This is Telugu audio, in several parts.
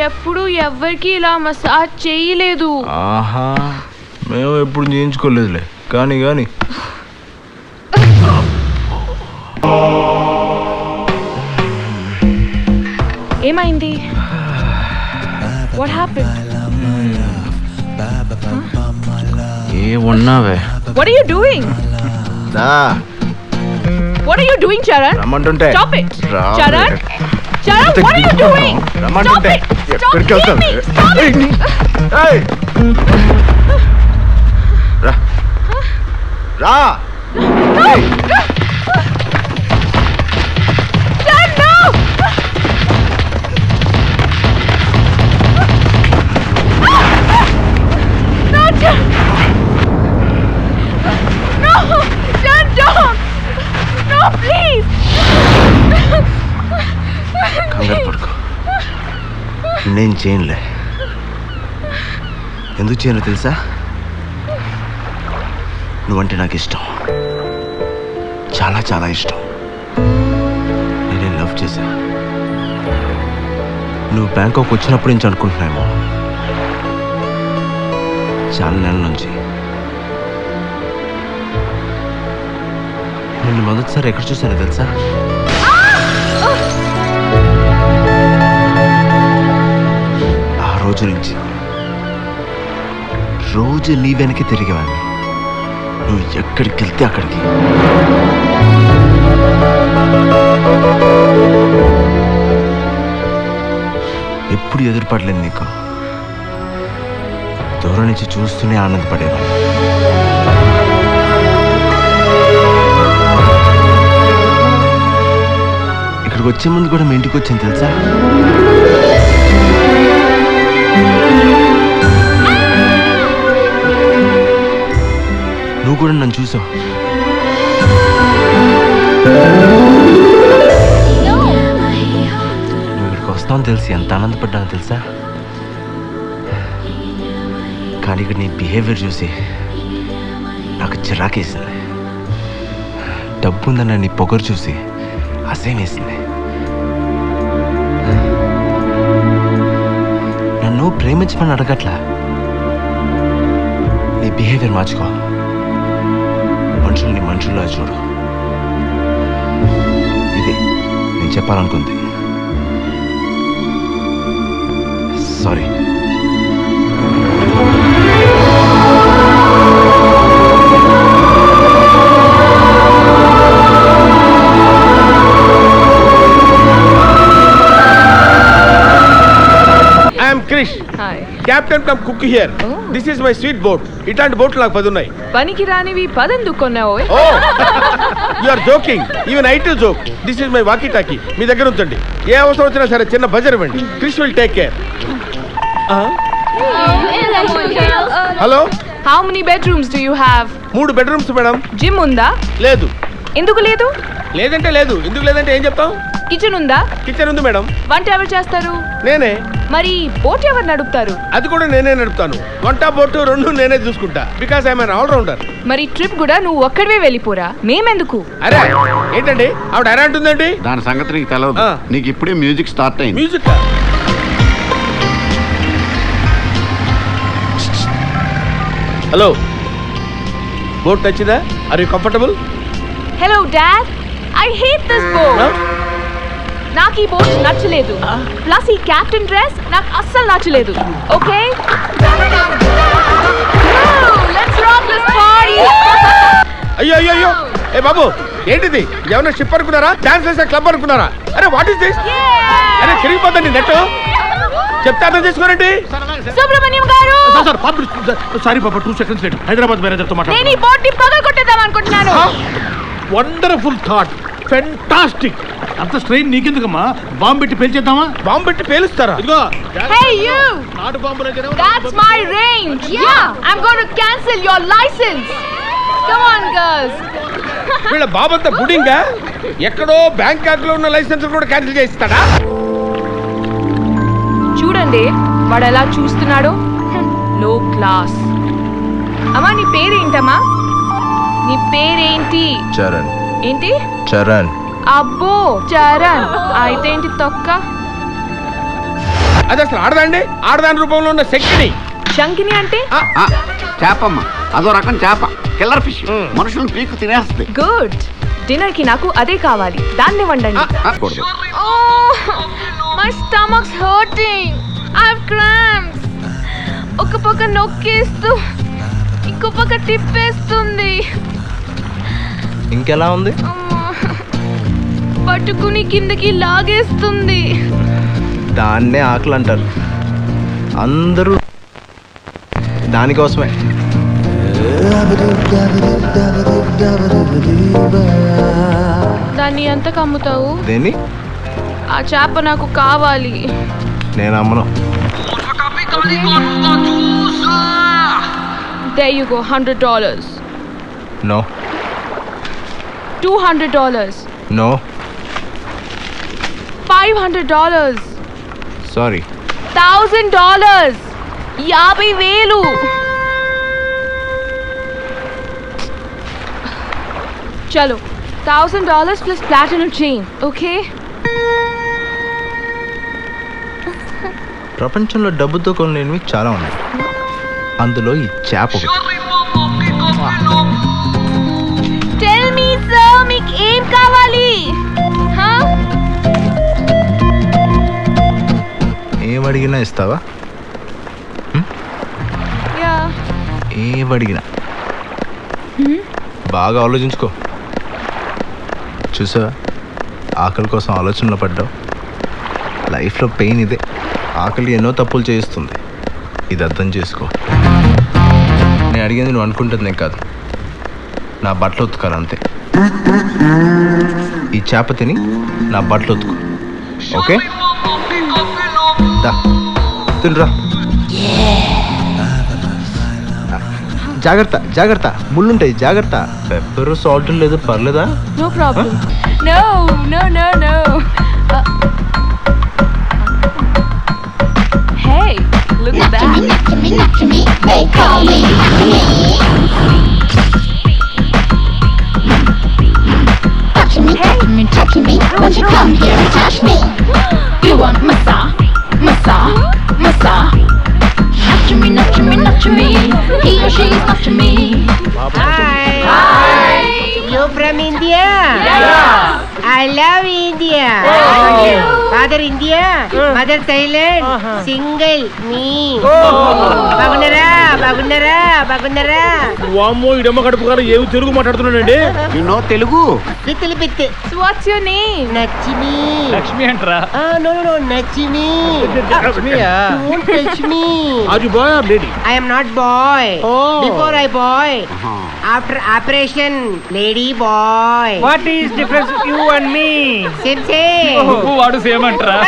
ఎప్పుడు ఎవరికి ఇలా మసాజ్ చేయలేదు. ఆహా, మేము ఎప్పుడు చేయించుకోలేదులే. కానీ కానీ ఏమైంది? What happened? ఏ ఉన్నావే? What are you doing? What are you doing, Charan? రమ్మంటుంటే. Stop it. రా. Charan? Charan, what are you doing? రమ్మంటుంటే. Stop hitting me. Stop it. ఏయ్. రా. రా. No. Charan, no. No, Charan. No. Charan, don't. No, please. కంగారు పడుకో. నేను చేయనులే. ఎందుకు చేయను తెలుసా? నువ్వంటే నాకు ఇష్టం, చాలా చాలా ఇష్టం. నేనే లవ్ చేశా. నువ్వు బ్యాంకాక్ వచ్చినప్పుడు నుంచి అనుకుంటున్నామో, చాలా నెలల నుంచి. నిన్ను మొదటిసారి ఎక్కడ చూసానో తెలుసా? ఆ రోజు నుంచి రోజు నీ వెనక్కి తిరిగేవాడిని. నువ్వు ఎక్కడికి వెళ్తే అక్కడికి. ఎప్పుడు ఎదురుపడలేదు నీకు. దూరం నుంచి చూస్తూనే ఆనందపడేవాడిని. ఇక్కడికి వచ్చే ముందు కూడా మీ ఇంటికి వచ్చింది తెలుసా? నువ్వు కూడా నన్ను చూసావు. నువ్వు ఇక్కడికి వస్తావని తెలిసి ఎంత ఆనందపడ్డానో తెలుసా? కానీ ఇక్కడ నీ బిహేవియర్ చూసి నాకు చిరాకేసింది. డబ్బు ఉందన్న నీ పొగరు చూసి అసహ్యం వేసింది. నన్ను ప్రేమించమని అడగట్లా. నీ బిహేవియర్ మార్చుకో. మనుషుల్ని మనుషుల్లో చూడు. ఇది నేను చెప్పాలనుకుంది. Sorry. Krish, Hi. Captain come cook here. Oh. This is my sweet boat. ఇట్లాంటి బోట్లు నాకు 10 ఉన్నాయి. పనికి రానివి 10 ఎందుకు కొన్నావు? Oh, you are joking. Even I too joke. This is my walkie talkie. మీ దగ్గర ఉంచండి. ఏ అవసరం వచ్చినా సరే చిన్న బజర్ ఇవ్వండి. Krish will take care. Hello. How many bedrooms do you have? 3 bedrooms madam. Gym ఉందా? లేదు. ఎందుకు లేదు? లేదంటే లేదు. ఎందుకు లేదంటే ఏం చెప్తాం? కిచెన్ ఉందా? కిచెన్ ఉంది మేడం. వంట ఎవరు చేస్తారు? నేనే. మరి బోట్ ఎవరు నడుపుతారు? అది కూడా నేనే నడుపుతాను. వంట బోటు 2 నేనే చూసుకుంటా. Because I'm an all rounder. మరి ట్రిప్ కూడా నువ్వు ఒక్కడివే వెళ్ళిపోరా? మేమెందుకు? అరే ఏంటండి ఆవిడ అరే అంటుందండి? దాని సంగతి నీకు తెలియదు. నీకు ఇప్పుడే మ్యూజిక్ స్టార్ట్ అయింది. మ్యూజిక్. హలో, బోట్ నచ్చిందా? Are you comfortable? Hello dad, I hate this boat. నాకు ఈ బోట్ నచ్చలేదు. ప్లస్ ఈ కెప్టెన్ డ్రెస్ నాకు అస్సలు నచ్చలేదు. Okay, let's rock this party. అయ్యో అయ్యో అయ్యో, ఏ బాబు ఏంటిది? ఏమన్నా షిప్ అనుకున్నారా? డాన్స్ చేసే క్లబ్ అనుకున్నారా? అరే వాట్ ఇస్ దిస్? అరే తిరిగిపోతండి నెట్. చెప్తే అర్థం చేసుకోరండి. సుబ్రహ్మణ్యం గారు, సారీ పాప, 2 seconds లేట్. హైదరాబాద్ మేనేజర్తో నేను ఈ బోట్ ని పగలగొట్టేద్దాం అనుకుంటున్నాను. Wonderful thought, fantastic. అంత స్ట్రెయిన్ నీకెందుకమ్మా? బాంబు పెట్టి పేల్చేద్దామా? బాంబు పెట్టి పేలుస్తారా? ఇదిగో Hey you, నాటు బాంబులు. that's my range. Yeah, I'm going to cancel your license. Come on girls. వీళ్ళ బాబంతా బుడింగా ఎక్కడో బ్యాంకాక్ లో ఉన్న లైసెన్స్ కూడా క్యాన్సిల్ చేస్తాడా? చూడండి వాడు ఎలా చూస్తున్నాడో. లో క్లాస్. అమ్మా నీ పేరేంటమ్మా? నీ పేరేంటి? చరణ్. ఏంటి? చరణ్. అబ్బో చరణ్. అయితే ఏంటి తొక్క? అది అసలు ఆడదండి, ఆడదాని రూపంలో ఉన్న శక్తిని. శంకిని అంటే చేపమ్మ, అదో రకం చేప, కిల్లర్ ఫిష్, మనుషులను పీకు తినేస్తుంది. గుడ్. డిన్నర్ కి నాకు అదే కావాలి, దాన్ని వండండి. కూడదు. My stomachs hurting, I have cramps. ఒక పక్క నొక్కేస్తూ ఇంకో పక్క తిప్పేస్తుంది. ఇంకెలా ఉంది? పట్టుకుని కిందకి లాగేస్తుంది. దాన్నే ఆకలి అంటారు. అందరూ దానికోసమే. దాన్ని ఎంతకు అమ్ముతావు? దేన్ని? ఆ చేప నాకు కావాలి. నేను అమ్మను. There you go, $100. No. $200. No. $500. Sorry. $1,000. 50,000. చలో, $1,000 plus platinum chain, okay? ప్రపంచంలో డబ్బుతో కొనలేనివి చాలా ఉన్నాయి. అందులో ఈ చేప ఒకటి. Tell me sir, మీకు ఏం కావాలి? ఏం అడిగినా ఇస్తావా? Yeah. ఏం అడిగినా బాగా ఆలోచించుకో. చూసా, ఆకలి కోసం ఆలోచనలో పడ్డావు. లైఫ్లో పెయిన్ ఇదే. ఆకలి ఎన్నో తప్పులు చేయిస్తుంది. ఇది అర్థం చేసుకో. నేను అడిగింది నువ్వు అనుకుంటుంది నేను కాదు. నా బట్టలు ఉతుకాలి అంతే. ఈ చేప తిని నా బట్టలు ఉతుకు, ఓకే? తినరా. జాగ్రత్త జాగ్రత్త, ముళ్ళుంటాయి, జాగ్రత్త. పెప్పర్ సాల్ట్ లేదు, పర్లేదా? No problem. No. Hey, look at that. They call me. Touch me, won't you come here and touch me? You want massage? Nudge me. He or she is nudging me. Hi. You from India? Yeah. I love India. Father India, mother Thailand, single me. బాగున్నారా? వామ్మో, ఇడమ్మ కడుపు కాదు, ఏమి తెలుగు మాట్లాడుతున్నానండి. You know Telugu? Little bit. So what's your name? Nachimi. Lakshmi అంటారా? No, Nachimi. Don't touch me. Are you boy or lady? I am not boy. Before I boy. After operation, lady boy. What is difference you and me? Same. వాడు సేమ్ అంటారా?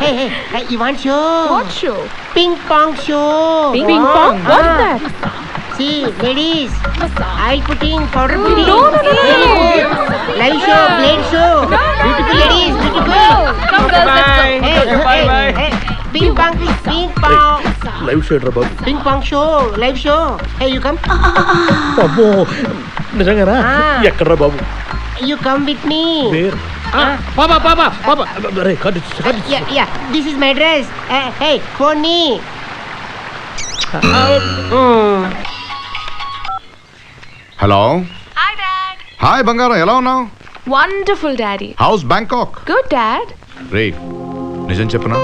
Hey, you want show? What show? Ping pong show. Ping pong? What's that? See, ladies, oil putting, powder putting. No. Live show, blade show. Beautiful ladies, beautiful. Come girls, let's go. Hey. Ping pong. Live show రా బాబు. Ping pong show, live show. Hey, you come. అబ్బో, నిజంగానా? ఎక్కడ్రా బాబు? You come with me. Where? పాపా. అరే cut. Yeah. This is my dress. Hey, phone me. Hello. Hi Dad. Hi బంగారం, ఎలా ఉన్నావు? Wonderful Daddy. House Bangkok? Good Dad. రే, నిజం చెప్పనా,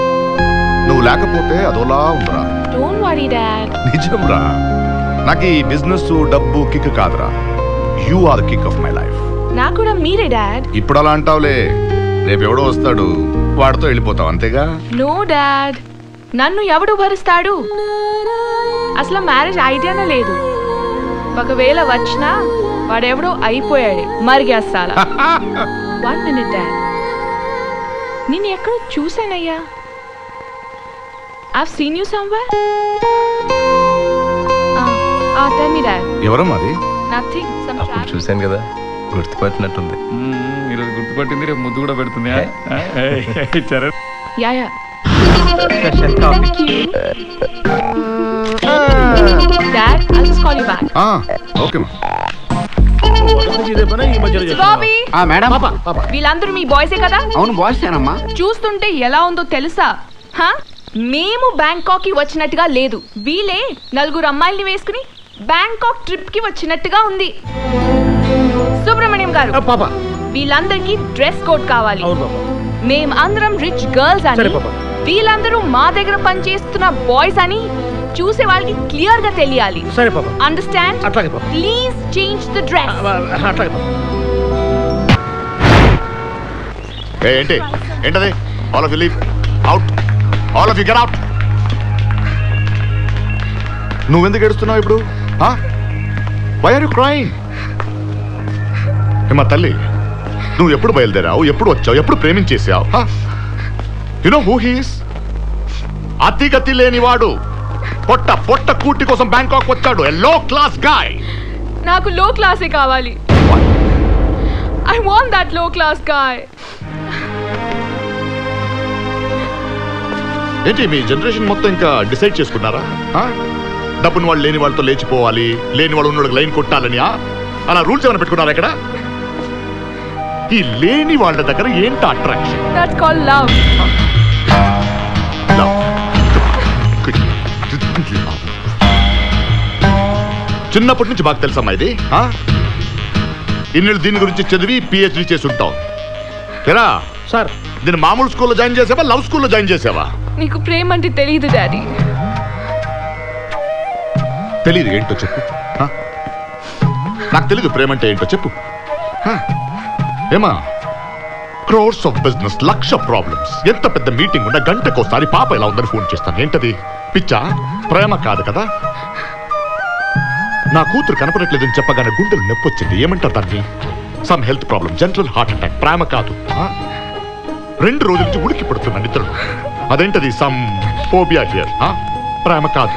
నువ్వు లేకపోతే అదోలా ఉందిరా. Don't worry Dad. నిజం రా. నాకు ఈ బిజినెస్ డబ్బు కిక్ కాదురా. You are the kick of my life. నాకు కూడా మీరే Dad. ఇప్పుడు అలా అంటావులే, రేపు ఎవడో వస్తాడు, వాడితో వెళ్ళిపోతావు అంతేగా. No Dad. నన్ను ఎవడు భరిస్తాడు? అసలు మ్యారేజ్ ఐడియానే లేదు. ఒకవేళ వచ్చినా వాడెవడో అయిపోయాడు, మరిగేస్తాలా. 1 minute Dad. నేను ఎక్కడ చూసానయ్యా? I've seen you somewhere. Tell me Dad. ఎవరమ్మా అది? Nothing. Some అప్పుడు travel. చూశాను కదా, గుర్తుపట్టినట్టుంది. ఈరోజు గుర్తుపట్టింది, రేపు ముద్దు కూడా పెడుతుంది. Charan. Yeah. Dad, I'll just call you back. ఓకేమా. Bobby. Madam. వీళ్ళందరూ మీ బాయ్సే కదా? అవును, బాయ్సేనమ్మా. చూస్తుంటే ఎలా ఉందో తెలుసా? హా? మేము బ్యాంకాక్ కి వచ్చినట్టుగా లేదు. వీళ్ళే 4 అమ్మాయిల్ని వేసుకుని బ్యాంకాక్ ట్రిప్ కి వచ్చినట్టుగా ఉంది. సుబ్రహ్మణ్యం గారు, పాప వీళ్ళందరికీ డ్రెస్ కోడ్ కావాలి. అవును పాప. మేం అందరం రిచ్ గర్ల్స్ సరే అని, పాప. వీళ్ళందరూ మా దగ్గర పనిచేస్తున్న బాయ్స్ అని చూసే వాళ్ళకి క్లియర్ గా తెలియాలి. సరే పాప. అండర్స్టాండ్? అట్లాగే పాప. Please change the dress. అట్లాగే పాప. ఏంటి ఏంటది? All of you leave out. All of you get out. నువ్వెందుకు ఏడుస్తున్నావు ఇప్పుడు? Why are you crying? మా తల్లి, నువ్వు ఎప్పుడు బయలుదేరావు, ఎప్పుడు వచ్చావు, ఎప్పుడు ప్రేమించేసావు? You know who he is? అతిగతి లేనివాడు, పొట్ట పొట్ట కూటి కోసం బ్యాంకాక్ వచ్చాడు. ఎ లో క్లాస్ గాయ్. నాకు లో క్లాసే కావాలి. ఐ వాంట్ దట్ లో క్లాస్ గాయ్. ఏంటి మీ జనరేషన్ మొత్తం ఇంకా డిసైడ్ చేసుకున్నారా? డబ్బుని వాళ్ళు లేని వాళ్ళతో లేచిపోవాలి, లేని వాళ్ళు ఉన్న లైన్ కొట్టాలని అలా రూల్స్ ఏమైనా పెట్టుకున్నారా ఇక్కడ? ఈ లేని వాళ్ళ దగ్గర ఏంటి అట్రాక్షన్? That's called love. చిన్నప్పటి నుంచి బాగా తెలుసమ్మా ఇది. ఇన్నేళ్ళు దీని గురించి చదివి పిహెచ్డి చేసి ఉంటావు. ఎరా సార్, దీన్ని మామూలు స్కూల్లో జాయిన్ చేసావా, లవ్ స్కూల్లో జాయిన్ చేసావా? నీకు ప్రేమ అంటే తెలియదు డాడీ. తెలీదు ఏంటో చెప్పు. నాకు తెలీదు ప్రేమ అంటే ఏంటో చెప్పు. ఏమా, crores of business, lakh problems, ఎంత పెద్ద మీటింగ్ ఉన్నా గంటకోసారి పాప ఇలా ఉందని ఫోన్ చేస్తాను. ఏంటది? పిచ్చా? ప్రేమ కాదు కదా. నా కూతురు కనపడట్లేదని చెప్పగానే గుండెలు నొప్పి వచ్చింది. ఏమంటారు దాన్ని? Some health problem, general heart attack. ప్రేమ కాదు. 2 రోజుల నుంచి ఉడికి పడుతున్నా నిద్రలు. అదేంటది? Some phobia here. ప్రేమ కాదు.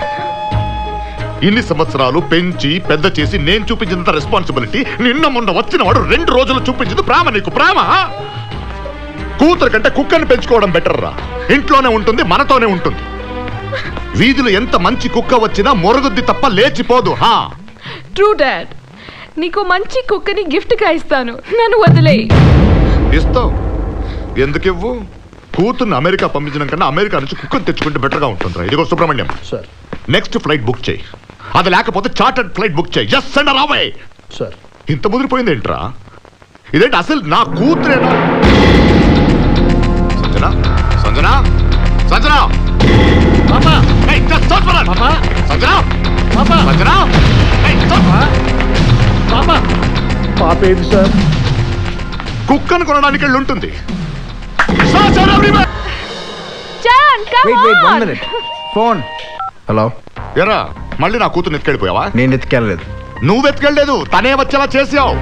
ఇన్ని సంవత్సరాలు పెంచి పెద్ద చేసి నేను చూపించినంత రెస్పాన్సిబిలిటీ నిన్న మొన్న వచ్చిన వాడు 2 రోజులు చూపించింది ప్రేమ. నీకు ప్రేమ? కూతురు కంటే కుక్కని పెంచుకోవడం బెటర్ రా. ఇంట్లోనే ఉంటుంది, మనతోనే ఉంటుంది. వీధిలో ఎంత మంచి కుక్క వచ్చినా మొరుగుద్ది తప్ప లేచిపోదు. True dad. నీకు మంచి కుక్కని గిఫ్ట్ గా ఇస్తాను, నన్ను వదిలే. ఇస్తావు? ఎందుకు ఇవ్వు? కూతుర్ని అమెరికా పంపించడం కన్నా అమెరికా నుంచి కుక్కని తెచ్చుకుంటే బెటర్ గా ఉంటుంది. ఇదిగో Subrahmanyam, sir. Next flight book చేయి. అది లేకపోతే చార్టర్డ్ ఫ్లైట్ బుక్ చేయి. Just send her away. Sir, ఇంత ముదిరిపోయింది ఏంట్రా? ఇదేంటి అసలు నా కూతురేనా? Sanjana, Sanjana, Sanjana, Hey, just stop for us. Sanjana, Sanjana, Hey, stop. పాప ఏది సార్? కుక్కను కొనడానికి వెళ్ళి ఉంటుంది. Charan, come on. Phone. Hello. ఎరా, మళ్ళీ నా కూతురు ఎత్తుకెళ్ళిపోయావా? నేను ఎత్తుకెళ్ళలేదు. నువ్వు ఎత్తుకెళ్ళలేదు, తనే వచ్చేలా చేసావు.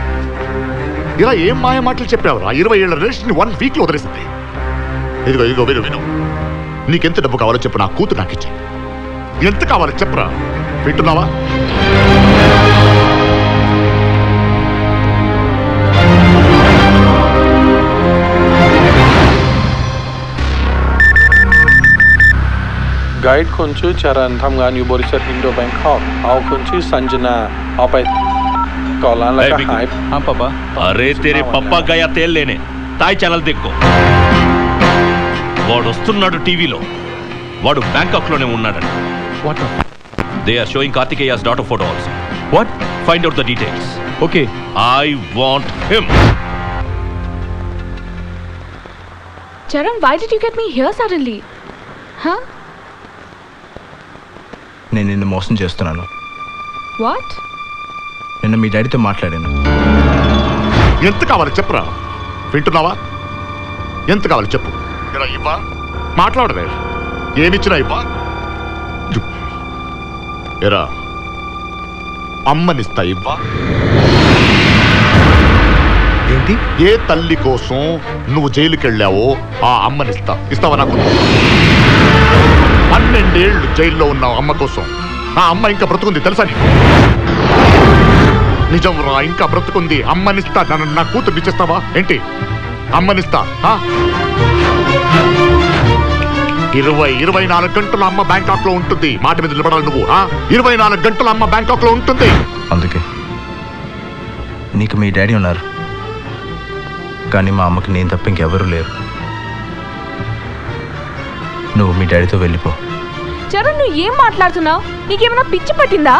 ఇలా ఏం మాయ మాటలు చెప్పావురా? 20 ఏళ్ల రిలేషన్ 1 వీక్ లో వదిలేసింది. ఇదిగో ఇదిగో విను విను. నీకెంత డబ్బు కావాలో చెప్పు, నా కూతురు నాకు ఇచ్చే. ఎంత కావాలో చెప్పరా? వింటున్నావా? Guide kunchu charan thamgan yu borisar Indo Bangkok. Au kunchu Sanjana. Au pai kolan laka hype. हाँ पापा. अरे तेरे पप्पा गया तेल लेने. ताई ఛానల్ देखो. వాడు వస్తున్నాడు టీవీలో. వాడు బ్యాంకాక్ లోనే ఉన్నాడని. What? They are showing Kartikeya's daughter photo also. What? Find out the details. Okay. I want him. Charan, why did you get me here suddenly? Huh? నేను నిన్ను మోసం చేస్తున్నాను. What? నిన్న మీ డాడీతో మాట్లాడాను. ఎంత కావాలి చెప్పరా? వింటున్నావా? ఎంత కావాలి చెప్పు. ఇవ్వా? మాట్లాడవే. ఏమిచ్చినా ఇవ్వా? ఎరా, అమ్మనిస్తా ఇవ్వా? ఏంటి? ఏ తల్లి కోసం నువ్వు జైలుకి వెళ్ళావో ఆ అమ్మనిస్తా. ఇస్తావా నాకు? 12 ఏళ్ళు జైల్లో ఉన్నావు అమ్మ కోసం. ఆ అమ్మ ఇంకా బ్రతుకుంది తెలుసా నీకు? నిజం రా, ఇంకా బ్రతుకుంది. అమ్మనిస్తా. నన్ను నా కూతురు ఇచ్చేస్తావా ఏంటి? అమ్మనిస్తా. 24 గంటలు అమ్మ బ్యాంకాక్ లో ఉంటుంది. మాట మీద నిలబడాలి నువ్వు. 24 గంటలు అమ్మ బ్యాంకాక్ లో ఉంటుంది. అందుకే నీకు మీ డాడీ ఉన్నారు, కానీ మా అమ్మకి నేను తప్ప ఇంకెవరూ లేరు. నువ్వు మీ డాడీతో వెళ్ళిపో. చరణ్, నువ్వు ఏం మాట్లాడుతున్నావు? నీకేమైనా పిచ్చి పట్టిందా?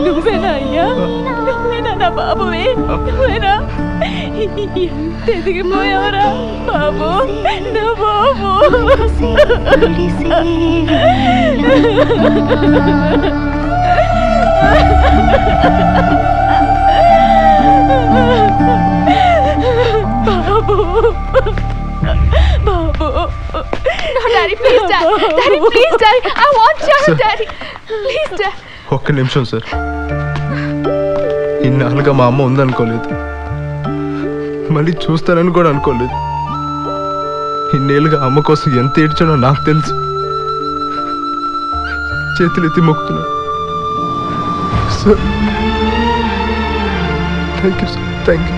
నువ్వేనా అయ్యా? నువ్వేనా నా బాబువే? నువ్వేనా? ఎంత ఎదిగిపోయావరా బాబు, నా బాబు. బాబు, బాబు. No, Daddy, please, Daddy. Daddy, please, Daddy. I want Sharon, Daddy. Please, Daddy. ఒక్క నిమిషం సార్. ఇన్నాళ్ళుగా మా అమ్మ ఉందనుకోలేదు, మళ్ళీ చూస్తానని కూడా అనుకోలేదు. ఇన్నేళ్ళుగా అమ్మ కోసం ఎంత ఏడ్చానో నాకు తెలుసు. చేతులు ఎత్తి మొక్కుతున్నా sir. Thank you sir, thank you.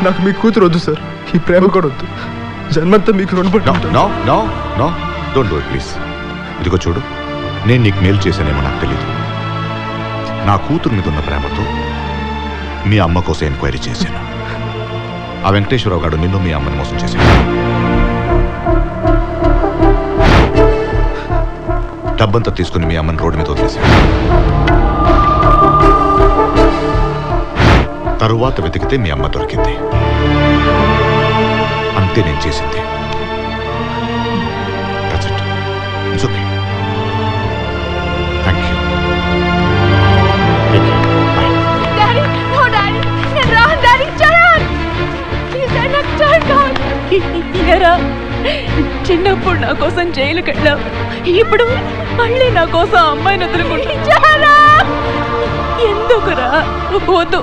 నాకు మీ కూతురు వద్దు సార్, ఈ ప్రేమ కూడా వద్దు. జన్మంతా మీకు రుణపడి డోంట్ డూ ఇట్ ప్లీజ్. ఇదిగో చూడు, నేను నీకు మేలు చేశానేమో నాకు తెలీదు. నా కూతురు మీద ఉన్న ప్రేమతో మీ అమ్మ కోసం ఎంక్వైరీ చేశాను. ఆ వెంకటేశ్వరరావు గారు నిన్ను మీ అమ్మని మోసం చేశాడు. డబ్బంతా తీసుకుని మీ అమ్మని రోడ్డు మీద వదిలేశాడు. తరువాత వెతికితే మీ అమ్మ దొరికింది. అంతే నేను చేసింది. That's it. It's okay. Thank you. Take care. Bye. Daddy, no, Daddy. నేను రాను, Daddy. చరణ్, ప్లీజ్ Daddy, నాకు చరణ్ కావాలి. ఏరా, చిన్నప్పుడు నా కోసం జైలుకి వెళ్ళావు, ఇప్పుడు మళ్ళీ నా కోసం అమ్మాయిని వదులుకుంటా. ఎందుకురా? వద్దు,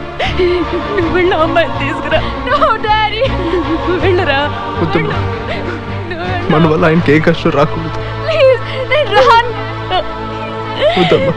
నువ్వు వెళ్ళి అమ్మాయిని తీసుకురా. నో డాడీ, వెళ్ళరా. మన వల్ల ఆయనకి ఏ కష్టం రాకూడదు. ప్లీజ్, నేను రాను. వద్దమ్మా.